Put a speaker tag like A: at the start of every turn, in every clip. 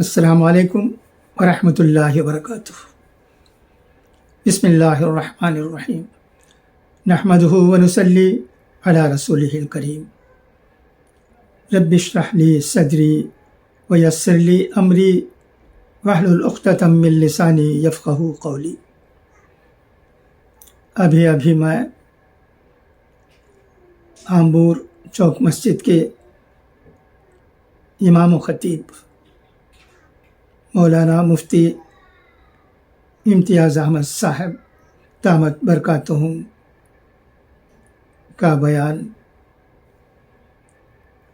A: السلام علیکم ورحمۃ اللہ وبرکاتہ۔ بسم اللہ الرحمن الرحیم، نحمدہ ونصلی علی رسولہ الکریم۔ رب اشرح لی صدری ویسر لی امری واحلل عقدۃ من لسانی یفقہوا قولی۔ ابھی میں آمبور چوک مسجد کے امام و خطیب مولانا مفتی امتیاز احمد صاحب دامت برکاتہم کا بیان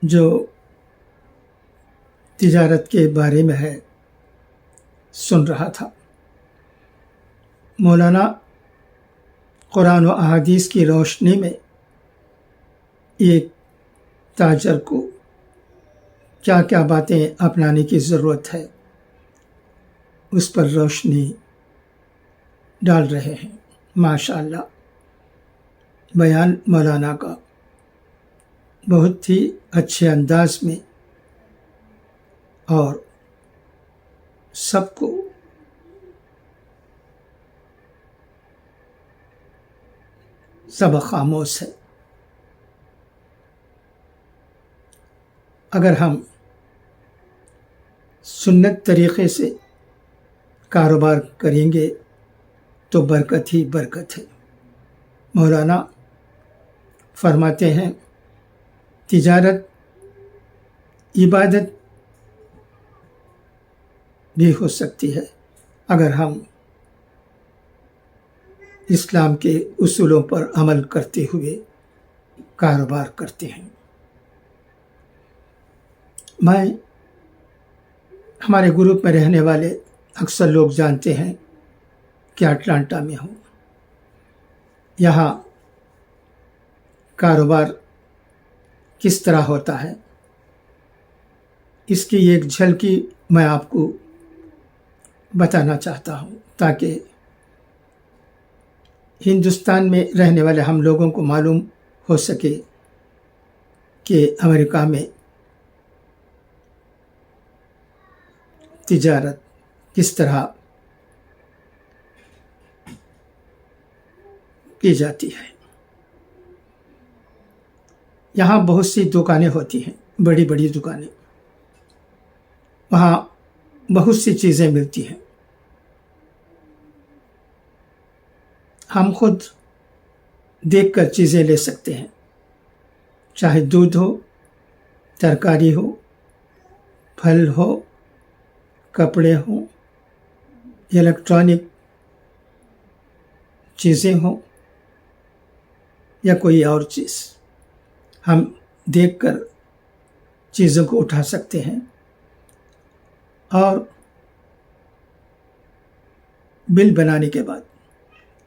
A: جو تجارت کے بارے میں ہے سن رہا تھا۔ مولانا قرآن و احادیث کی روشنی میں ایک تاجر کو کیا کیا باتیں اپنانے کی ضرورت ہے اس پر روشنی ڈال رہے ہیں۔ ماشاء اللہ، بیان مولانا کا بہت ہی اچھے انداز میں اور سب کو سبق آموز ہے۔ اگر ہم سنت طریقے سے کاروبار کریں گے تو برکت ہی برکت ہے۔ مولانا فرماتے ہیں تجارت عبادت بھی ہو سکتی ہے اگر ہم اسلام کے اصولوں پر عمل کرتے ہوئے کاروبار کرتے ہیں۔ میں ہمارے گروپ میں رہنے والے اکثر لوگ جانتے ہیں کہ اٹلانٹا میں ہوں۔ یہاں کاروبار کس طرح ہوتا ہے اس کی ایک جھلکی میں آپ کو بتانا چاہتا ہوں تاکہ ہندوستان میں رہنے والے ہم لوگوں کو معلوم ہو سکے کہ امریکہ میں تجارت کس طرح کی جاتی ہے۔ یہاں بہت سی دکانیں ہوتی ہیں، بڑی بڑی دکانیں، وہاں بہت سی چیزیں ملتی ہیں۔ ہم خود دیکھ کر چیزیں لے سکتے ہیں، چاہے دودھ ہو، ترکاری ہو، پھل ہو، کپڑے ہوں، الیکٹرانک چیزیں ہوں یا کوئی اور چیز، ہم دیکھ کر چیزوں کو اٹھا سکتے ہیں۔ اور بل بنانے کے بعد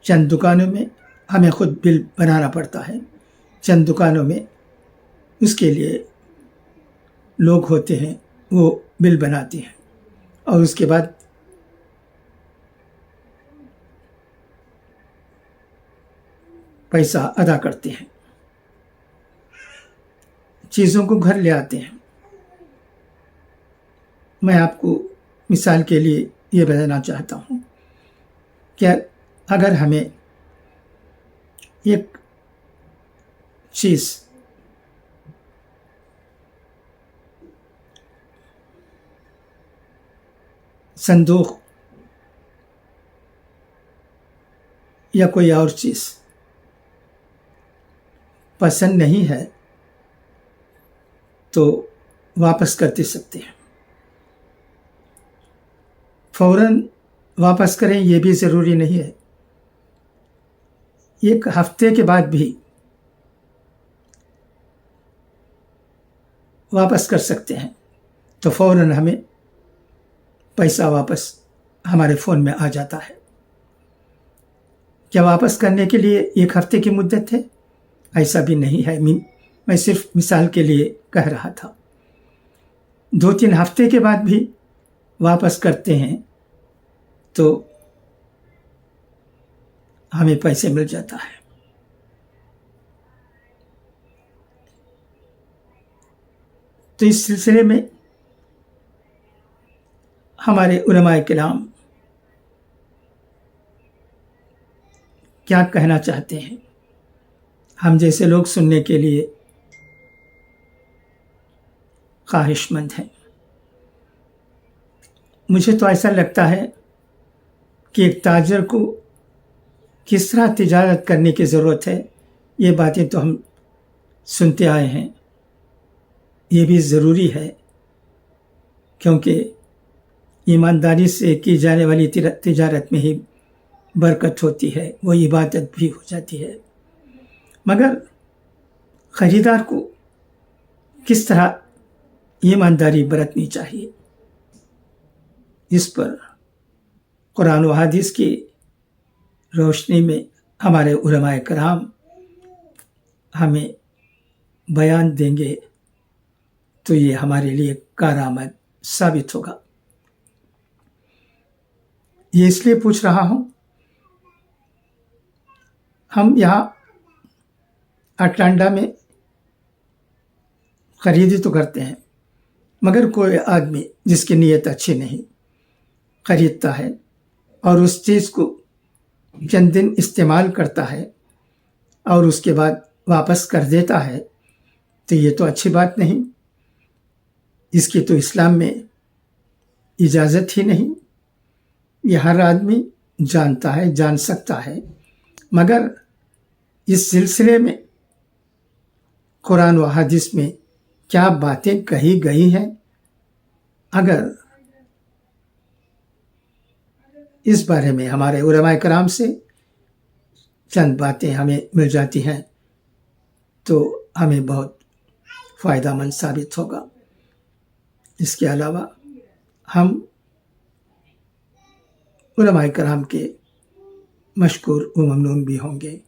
A: چند دکانوں میں ہمیں خود بل بنانا پڑتا ہے، چند دکانوں میں اس کے لیے لوگ ہوتے ہیں وہ بل بناتے ہیں اور اس کے بعد پیسہ ادا کرتے ہیں، چیزوں کو گھر لے آتے ہیں۔ میں آپ کو مثال کے لیے یہ بتانا چاہتا ہوں کہ اگر ہمیں ایک چیز صندوق یا کوئی اور چیز پسند نہیں ہے تو واپس کر دے سکتے ہیں۔ فوراً واپس کریں یہ بھی ضروری نہیں ہے، ایک ہفتے کے بعد بھی واپس کر سکتے ہیں تو فوراً ہمیں پیسہ واپس ہمارے فون میں آ جاتا ہے۔ کیا واپس کرنے کے لیے ایک ہفتے کی مدت ہے؟ ایسا بھی نہیں ہے، میں صرف مثال کے لیے کہہ رہا تھا۔ 2-3 ہفتے کے بعد بھی واپس کرتے ہیں تو ہمیں پیسے مل جاتا ہے۔ تو اس سلسلے میں ہمارے علماء کرام کیا کہنا چاہتے ہیں، ہم جیسے لوگ سننے کے لیے خواہش مند ہیں۔ مجھے تو ایسا لگتا ہے کہ ایک تاجر کو کس طرح تجارت کرنے کی ضرورت ہے، یہ باتیں تو ہم سنتے آئے ہیں، یہ بھی ضروری ہے، کیونکہ ایمانداری سے کی جانے والی تجارت میں ہی برکت ہوتی ہے، وہ عبادت بھی ہو جاتی ہے۔ مگر خریدار کو کس طرح ایمانداری برتنی چاہیے، اس پر قرآن و حدیث کی روشنی میں ہمارے علماء کرام ہمیں بیان دیں گے تو یہ ہمارے لیے کارآمد ثابت ہوگا۔ یہ اس لیے پوچھ رہا ہوں، ہم یہاں اٹلانٹا میں خریدی تو کرتے ہیں، مگر کوئی آدمی جس کی نیت اچھی نہیں خریدتا ہے اور اس چیز کو چند دن استعمال کرتا ہے اور اس کے بعد واپس کر دیتا ہے، تو یہ تو اچھی بات نہیں، اس کی تو اسلام میں اجازت ہی نہیں۔ یہ ہر آدمی جانتا ہے، جان سکتا ہے، مگر اس سلسلے میں قرآن و حدیث میں کیا باتیں کہی گئی ہیں، اگر اس بارے میں ہمارے علماء کرام سے چند باتیں ہمیں مل جاتی ہیں تو ہمیں بہت فائدہ مند ثابت ہوگا۔ اس کے علاوہ ہم علماء کرام کے مشکور و ممنون بھی ہوں گے۔